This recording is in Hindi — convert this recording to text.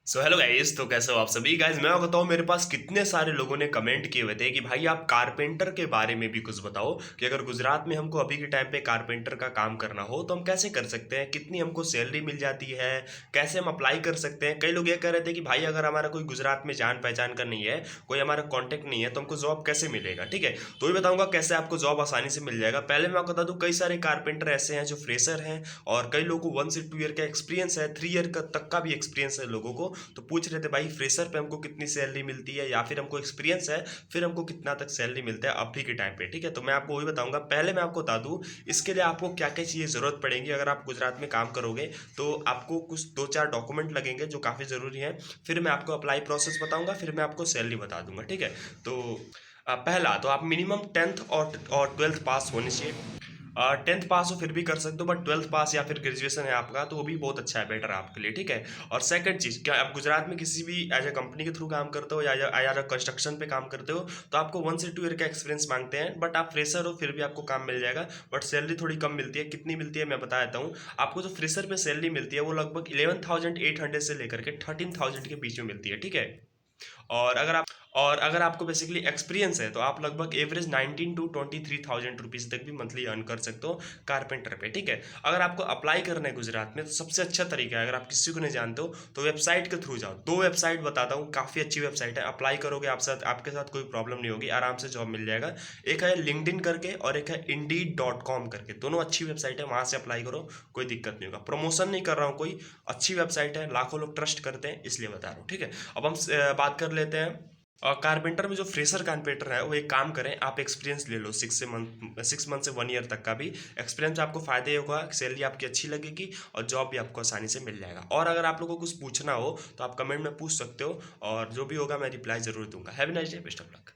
हेलो गाइस, तो कैसे हो आप सभी गाइस। मैं बताऊं, मेरे पास कितने सारे लोगों ने कमेंट किए हुए थे कि भाई आप कारपेंटर के बारे में भी कुछ बताओ कि अगर गुजरात में हमको अभी के टाइम पे कारपेंटर का काम करना हो तो हम कैसे कर सकते हैं, कितनी हमको सैलरी मिल जाती है, कैसे हम अप्लाई कर सकते हैं। कई लोग ये कह रहे थे कि भाई अगर हमारा कोई गुजरात में जान पहचान का नहीं है, कोई हमारा कॉन्टेक्ट नहीं है, तो हमको जॉब कैसे मिलेगा। ठीक है, तो ये बताऊंगा कैसे आपको जॉब आसानी से मिल जाएगा। पहले मैं आपको बता दूं, कई सारे कारपेंटर ऐसे हैं जो फ्रेशर हैं और कई लोगों को 1 से 2 ईयर का एक्सपीरियंस है, 3 ईयर का तक का भी एक्सपीरियंस है लोगों को। तो पूछ रहे थे भाई फ्रेशर पे हमको कितनी सैलरी मिलती है, या फिर हमको एक्सपीरियंस है फिर हमको कितना तक सैलरी मिलता है अभी के टाइम पे। ठीक है, तो मैं आपको वही बताऊंगा। पहले मैं आपको बता दूं इसके लिए आपको क्या क्या चीज़ें ज़रूरत पड़ेंगी। अगर आप गुजरात में काम करोगे तो आपको कुछ 2-4 डॉक्यूमेंट लगेंगे जो काफ़ी ज़रूरी हैं। फिर मैं आपको अप्लाई प्रोसेस बताऊंगा, फिर मैं आपको सैलरी बता दूंगा। ठीक है, तो पहला तो आप मिनिमम 10th और 12th पास होने चाहिए। 10th पास हो फिर भी कर सकते हो, बट 12th पास या फिर ग्रेजुएशन है आपका तो वो भी बहुत अच्छा है, बेटर है आपके लिए। ठीक है, और सेकंड चीज़, क्या आप गुजरात में किसी भी एज ए कंपनी के थ्रू काम करते हो या कंस्ट्रक्शन पे काम करते हो तो आपको 1 से 2 ईयर का एक्सपीरियंस मांगते हैं। बट आप फ्रेशर हो फिर भी आपको काम मिल जाएगा, बट सैलरी थोड़ी कम मिलती है। कितनी मिलती है मैं बता देता हूँ आपको। जो फ्रेशर पे सैलरी मिलती है वो लगभग 11,800 से लेकर के 13,000 के बीच में मिलती है। ठीक है, और अगर आपको बेसिकली एक्सपीरियंस है तो आप लगभग एवरेज 19 to 23,000 रुपीज़ तक भी मंथली अर्न कर सकते हो कारपेंटर पे। ठीक है, अगर आपको अप्लाई करना है गुजरात में तो सबसे अच्छा तरीका है, अगर आप किसी को नहीं जानते हो तो वेबसाइट के थ्रू जाओ। 2 वेबसाइट बताता हूँ, काफ़ी अच्छी वेबसाइट है। अप्लाई करोगे आपके साथ कोई प्रॉब्लम नहीं होगी, आराम से जॉब मिल जाएगा। एक है लिंक्डइन करके और एक है Indeed.com करके, दोनों अच्छी वेबसाइट है, वहाँ से अप्लाई करो, कोई दिक्कत नहीं होगा। प्रमोशन नहीं कर रहा हूँ कोई, अच्छी वेबसाइट है, लाखों लोग ट्रस्ट करते हैं इसलिए बता रहा हूँ। ठीक है, अब हम बात कर लेते हैं। और कारपेंटर में जो फ्रेशर कारपेंटर है वो एक काम करें, आप एक्सपीरियंस ले लो 6 मंथ से 1 ईयर तक का भी एक्सपीरियंस। आपको फायदा ही होगा, सैलरी आपकी अच्छी लगेगी और जॉब भी आपको आसानी से मिल जाएगा। और अगर आप लोगों को कुछ पूछना हो तो आप कमेंट में पूछ सकते हो, और जो भी होगा मैं रिप्लाई जरूर दूंगा। Have a nice day, best of luck.